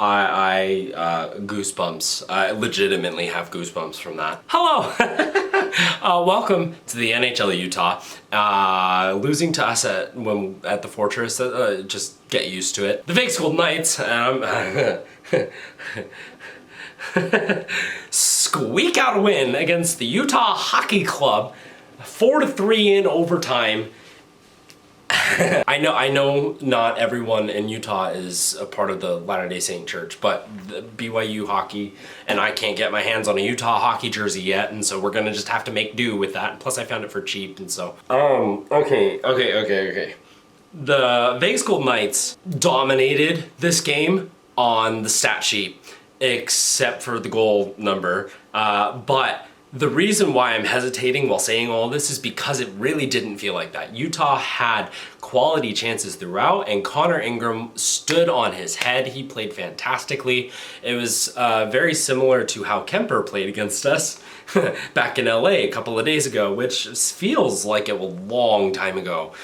I goosebumps. I legitimately have goosebumps from that. Hello! Welcome to the NHL Utah. Losing to us at the Fortress, just get used to it. The Vegas Golden Knights, squeak out a win against the Utah Hockey Club, 4-3 in overtime. I know not everyone in Utah is a part of the Latter-day Saint Church, but the BYU hockey, and I can't get my hands on a Utah hockey jersey yet, and so we're gonna just have to make do with that. Plus I found it for cheap, and so... Okay. The Vegas Golden Knights dominated this game on the stat sheet, except for the goal number, but the reason why I'm hesitating while saying all this is because it really didn't feel like that. Utah had quality chances throughout, and Connor Ingram stood on his head. He played fantastically. It was very similar to how Kemper played against us back in LA a couple of days ago, which feels like it was a long time ago.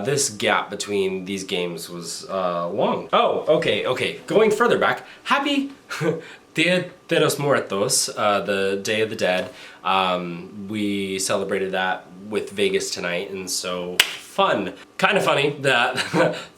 This gap between these games was long. Oh, okay. Going further back, happy Dia de los Muertos, the Day of the Dead. We celebrated that with Vegas tonight, and so fun. Kind of funny that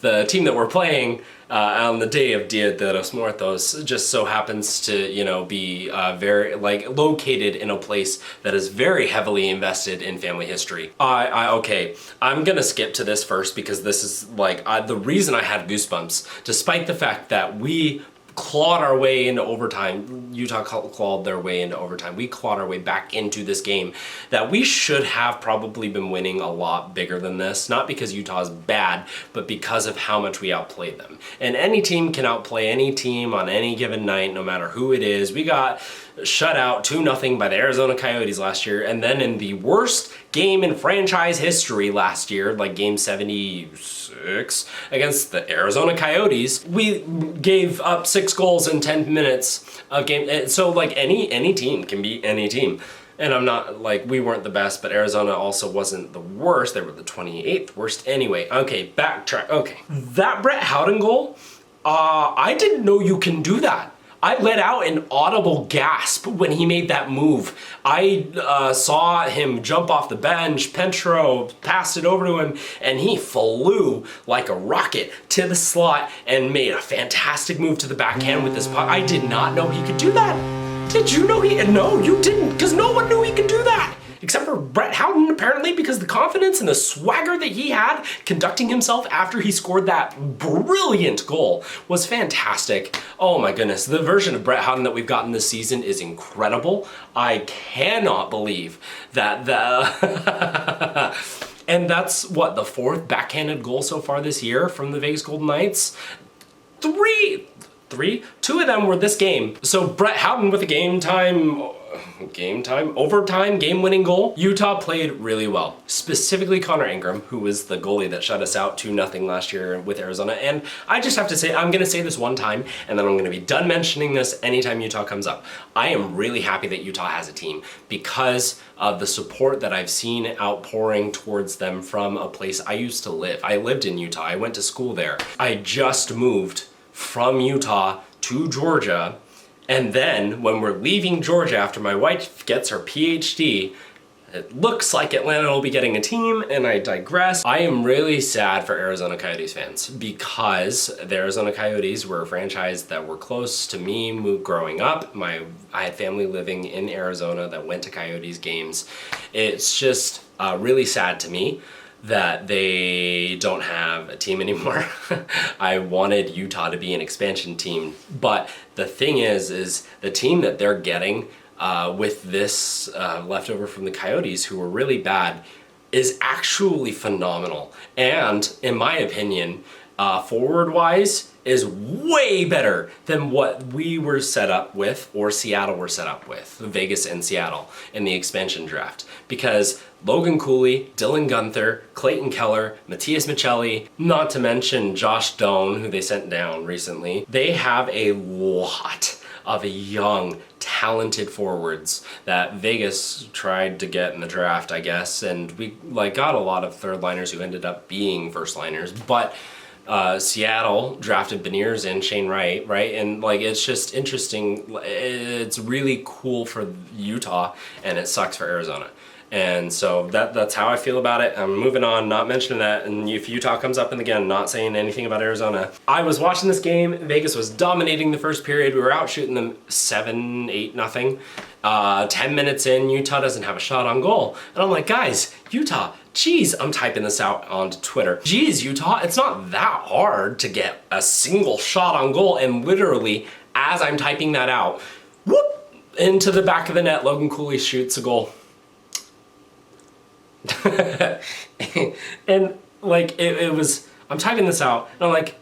the team that we're playing on the day of Dia de los Muertos just so happens to, you know, be very, like, located in a place that is very heavily invested in family history. Okay, I'm gonna skip to this first because this is, like, the reason I had goosebumps, despite the fact that we clawed our way into overtime. Utah clawed their way into overtime. We clawed our way back into this game that we should have probably been winning a lot bigger than this. Not because Utah is bad, but because of how much we outplayed them. And any team can outplay any team on any given night, no matter who it is. We got shut out 2-0 by the Arizona Coyotes last year, and then in the worst game in franchise history last year, like game 76 against the Arizona Coyotes, we gave up 6 goals in 10 minutes of game. So like any team can beat any team. And I'm not, like, we weren't the best, but Arizona also wasn't the worst. They were the 28th worst anyway. Okay, backtrack. Okay. That Brett Howden goal, I didn't know you can do that. I let out an audible gasp when he made that move. I saw him jump off the bench, Pentro passed it over to him, and he flew like a rocket to the slot and made a fantastic move to the backhand with this puck. I did not know he could do that. Did you know he? No, you didn't, because no one knew he could do that. Except for Brett Howden, apparently, because the confidence and the swagger that he had conducting himself after he scored that brilliant goal was fantastic. Oh my goodness, the version of Brett Howden that we've gotten this season is incredible. I cannot believe that and that's what, the 4th backhanded goal so far this year from the Vegas Golden Knights? 2 of them were this game. So Brett Howden with a overtime, game-winning goal. Utah played really well. Specifically Connor Ingram, who was the goalie that shut us out 2-0 last year with Arizona. And I just have to say, I'm gonna say this one time, and then I'm gonna be done mentioning this anytime Utah comes up. I am really happy that Utah has a team because of the support that I've seen outpouring towards them from a place I used to live. I lived in Utah, I went to school there. I just moved from Utah to Georgia. And then when we're leaving Georgia after my wife gets her PhD, it looks like Atlanta will be getting a team, and I digress. I am really sad for Arizona Coyotes fans because the Arizona Coyotes were a franchise that were close to me growing up. I had family living in Arizona that went to Coyotes games. It's just really sad to me that they don't have a team anymore. I wanted Utah to be an expansion team, but the thing is the team that they're getting with this leftover from the Coyotes, who were really bad, is actually phenomenal. And in my opinion, forward-wise, is way better than what we were set up with, or Seattle were set up with, Vegas and Seattle, in the expansion draft. Because Logan Cooley, Dylan Gunther, Clayton Keller, Matthias Michelli, not to mention Josh Doan, who they sent down recently, they have a lot of young, talented forwards that Vegas tried to get in the draft, I guess, and we got a lot of third liners who ended up being first liners, but Seattle drafted Beniers and Shane Wright, right? And like, it's just interesting. It's really cool for Utah, and it sucks for Arizona. And so that's how I feel about it. I'm moving on, not mentioning that. And if Utah comes up, and again, not saying anything about Arizona. I was watching this game. Vegas was dominating the first period. We were out shooting them 7-8-0. 10 minutes in, Utah doesn't have a shot on goal. And I'm like, guys, Utah, geez, I'm typing this out onto Twitter. Geez, Utah, it's not that hard to get a single shot on goal. And literally, as I'm typing that out, whoop, into the back of the net, Logan Cooley shoots a goal. And like, it was, I'm typing this out, and I'm like,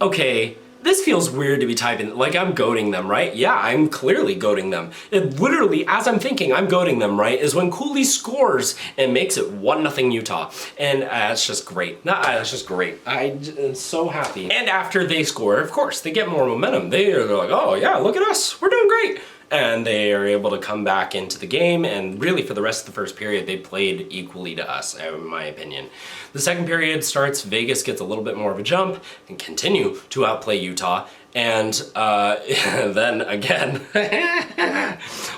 okay, this feels weird to be typing, like I'm goating them, right? Yeah, I'm clearly goating them. It literally, as I'm thinking I'm goating them, right, is when Cooley scores and makes it 1-0 Utah. And it's just great. That's just great. I'm so happy. And after they score, of course, they get more momentum. They're like, oh yeah, look at us, we're doing great. And they are able to come back into the game, and really for the rest of the first period, they played equally to us, in my opinion. The second period starts, Vegas gets a little bit more of a jump and continue to outplay Utah, and then again,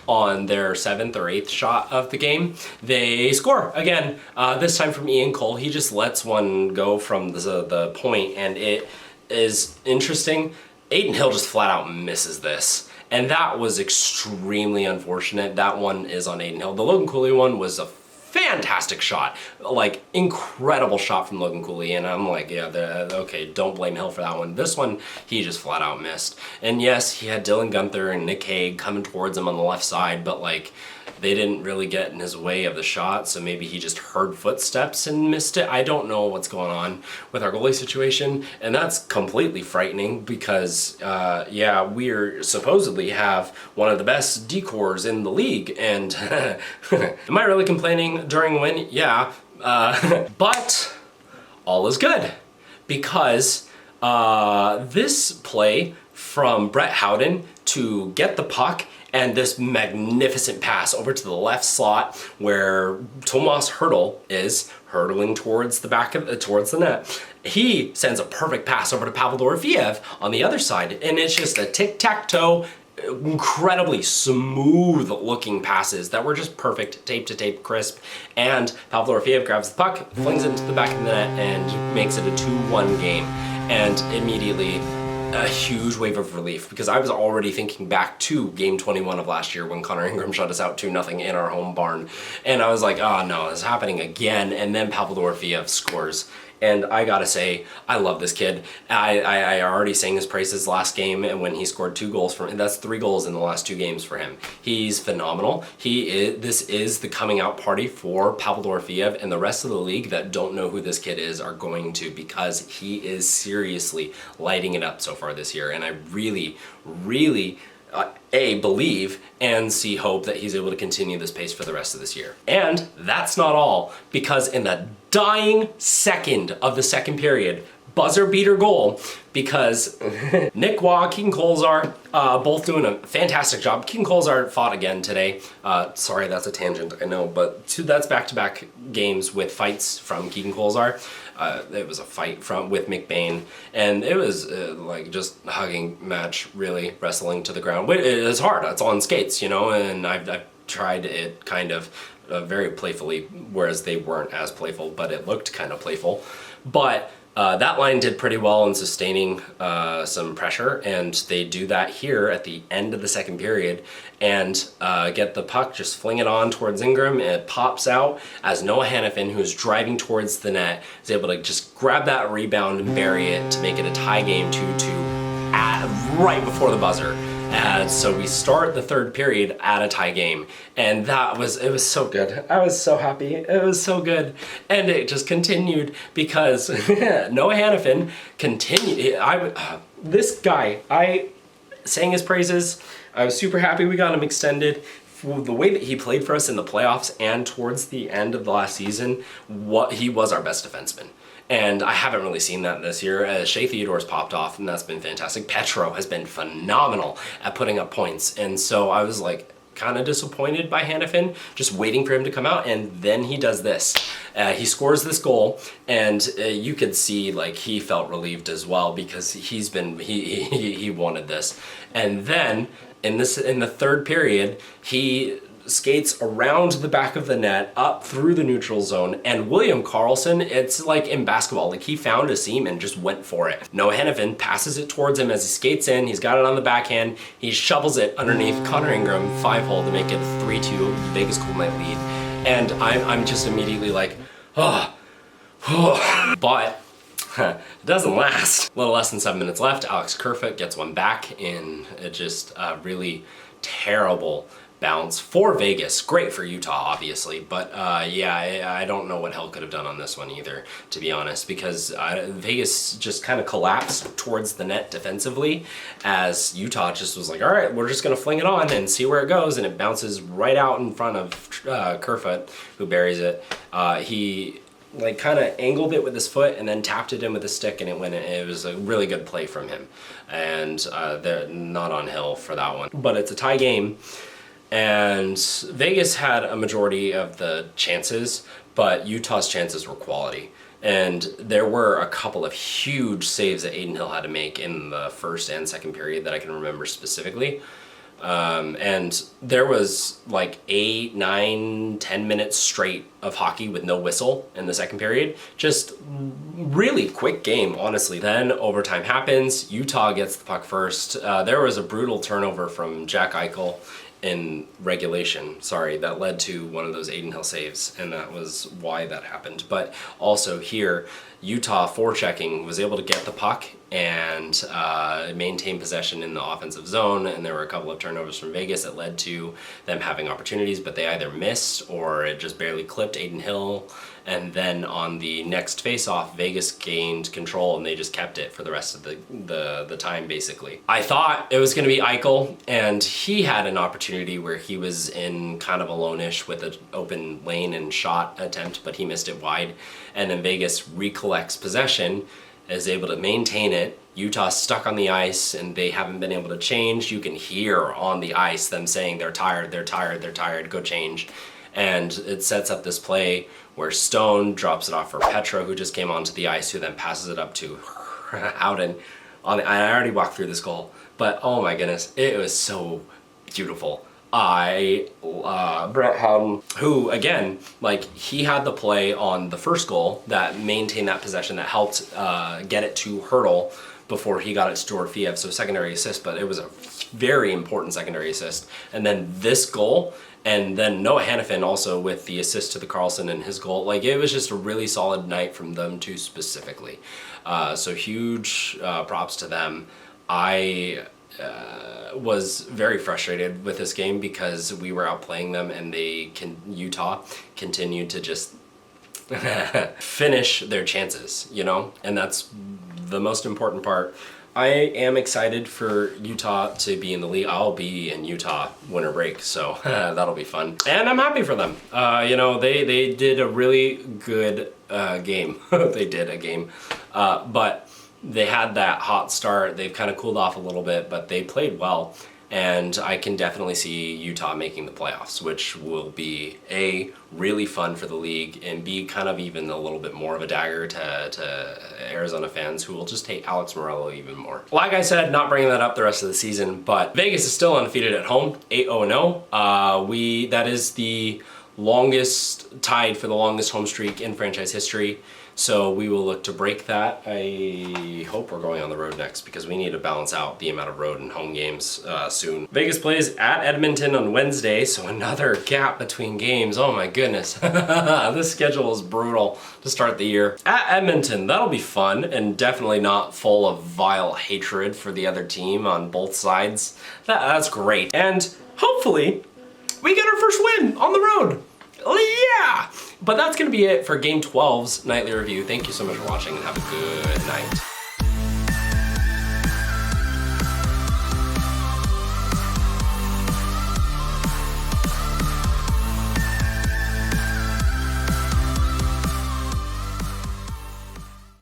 on their 7th or 8th shot of the game, they score again, this time from Ian Cole. He just lets one go from the point, and it is interesting. Adin Hill just flat out misses this. And that was extremely unfortunate. That one is on Adin Hill. The Logan Cooley one was a fantastic shot. Like, incredible shot from Logan Cooley. And I'm like, yeah, okay, don't blame Hill for that one. This one, he just flat out missed. And yes, he had Dylan Gunther and Nick Hague coming towards him on the left side, but like, they didn't really get in his way of the shot, so maybe he just heard footsteps and missed it. I don't know what's going on with our goalie situation, and that's completely frightening because, yeah, we're supposedly have one of the best decors in the league, and am I really complaining during a win? Yeah, but all is good because this play from Brett Howden to get the puck and this magnificent pass over to the left slot where Tomas Hertl is hurtling towards the back of towards the net. He sends a perfect pass over to Pavel Dorofeev on the other side, and it's just a tic-tac-toe, incredibly smooth looking passes that were just perfect, tape to tape, crisp. And Pavel Dorofeev grabs the puck, flings it into the back of the net, and makes it a 2-1 game. And immediately, a huge wave of relief, because I was already thinking back to game 21 of last year when Connor Ingram shut us out 2-0 in our home barn. And I was like, oh no, it's happening again. And then Pavel Dorofeev scores. And I gotta say, I love this kid. I already sang his praises last game, and when he scored 2 goals for him, that's 3 goals in the last 2 games for him. He's phenomenal. This is the coming out party for Pavel Dorofeev, and the rest of the league that don't know who this kid is are going to, because he is seriously lighting it up so far this year. And I really, really believe and see hope that he's able to continue this pace for the rest of this year. And that's not all, because in the dying second of the second period, buzzer beater goal, because Nick Waugh, Keegan Kolzar, both doing a fantastic job. Keegan Kolzar fought again today. Sorry, that's a tangent, I know, but that's back-to-back games with fights from Keegan Kolzar. It was a fight with McBain, and it was like just a hugging match, really, wrestling to the ground. It's hard, it's on skates, you know, and I've tried it kind of very playfully, whereas they weren't as playful, but it looked kind of playful. But that line did pretty well in sustaining some pressure, and they do that here at the end of the second period, and get the puck, just fling it on towards Ingram, and it pops out as Noah Hanifin, who's driving towards the net, is able to just grab that rebound and bury it to make it a tie game 2-2 right before the buzzer. So we start the third period at a tie game, and it was so good. I was so happy. It was so good. And it just continued because Noah Hanifin continued. This guy, I sang his praises. I was super happy we got him extended. The way that he played for us in the playoffs and towards the end of the last season, he was our best defenseman. And I haven't really seen that this year. Shea Theodore's popped off, and that's been fantastic. Petro has been phenomenal at putting up points. And so I was like, kind of disappointed by Hanifin, just waiting for him to come out, and then he does this. He scores this goal, and you could see like he felt relieved as well because he wanted this. And then in the third period, he skates around the back of the net, up through the neutral zone, and William Karlsson, it's like in basketball, like he found a seam and just went for it. Noah Hanifin passes it towards him as he skates in, he's got it on the backhand, he shovels it underneath Connor Ingram, 5-hole to make it a 3-2 Vegas Golden Knight lead. And I'm just immediately like, oh. But it doesn't last. A little less than 7 minutes left, Alex Kerfoot gets one back in just a really terrible bounce for Vegas. Great for Utah, obviously, but yeah, I don't know what Hell could have done on this one either, to be honest, because Vegas just kind of collapsed towards the net defensively as Utah just was like, all right, we're just gonna fling it on and see where it goes, and it bounces right out in front of Kerfoot, who buries it. He like kind of angled it with his foot and then tapped it in with his stick, and it went in. It was a really good play from him, and they're not on Hill for that one. But it's a tie game, and Vegas had a majority of the chances, but Utah's chances were quality. And there were a couple of huge saves that Adin Hill had to make in the first and second period that I can remember specifically. And there was like 8, 9, 10 minutes straight of hockey with no whistle in the second period. Just really quick game, honestly. Then overtime happens. Utah gets the puck first. There was a brutal turnover from Jack Eichel in regulation, that led to one of those Adin Hill saves, and that was why that happened. But also here, Utah forechecking was able to get the puck and maintain possession in the offensive zone, and there were a couple of turnovers from Vegas that led to them having opportunities, but they either missed or it just barely clipped Adin Hill. And then on the next face-off, Vegas gained control and they just kept it for the rest of the time, basically. I thought it was going to be Eichel, and he had an opportunity where he was in kind of alone-ish with an open lane and shot attempt, but he missed it wide. And then Vegas recollects possession, is able to maintain it. Utah stuck on the ice and they haven't been able to change. You can hear on the ice them saying they're tired, they're tired, they're tired, go change. And it sets up this play where Stone drops it off for Petro, who just came onto the ice, who then passes it up to Howden. I already walked through this goal, but oh my goodness, it was so beautiful. Brett Howden, who again, like he had the play on the first goal that maintained that possession, that helped get it to Hertl before he got it to Dorofiev, so secondary assist, but it was a very important secondary assist. And then this goal, and then Noah Hanifin also with the assist to the Karlsson and his goal. Like it was just a really solid night from them two specifically. So huge props to them. I was very frustrated with this game because we were outplaying them and Utah continued to just finish their chances, you know? And that's the most important part. I am excited for Utah to be in the league. I'll be in Utah winter break, so that'll be fun. And I'm happy for them. You know, they did a really good game. They did a game. But they had that hot start. They've kind of cooled off a little bit, but they played well. And I can definitely see Utah making the playoffs, which will be A, really fun for the league, and B, kind of even a little bit more of a dagger to Arizona fans who will just hate Alex Morello even more. Like I said, not bringing that up the rest of the season, but Vegas is still undefeated at home, 8-0-0. That is the longest, tied for the longest home streak in franchise history. So we will look to break that. I hope we're going on the road next because we need to balance out the amount of road and home games soon. Vegas plays at Edmonton on Wednesday, so another gap between games. Oh my goodness. This schedule is brutal to start the year. At Edmonton, that'll be fun and definitely not full of vile hatred for the other team on both sides. That's great. And hopefully we get our first win on the road. Yeah! But that's going to be it for Game 12's Nightly Review. Thank you so much for watching and have a good night.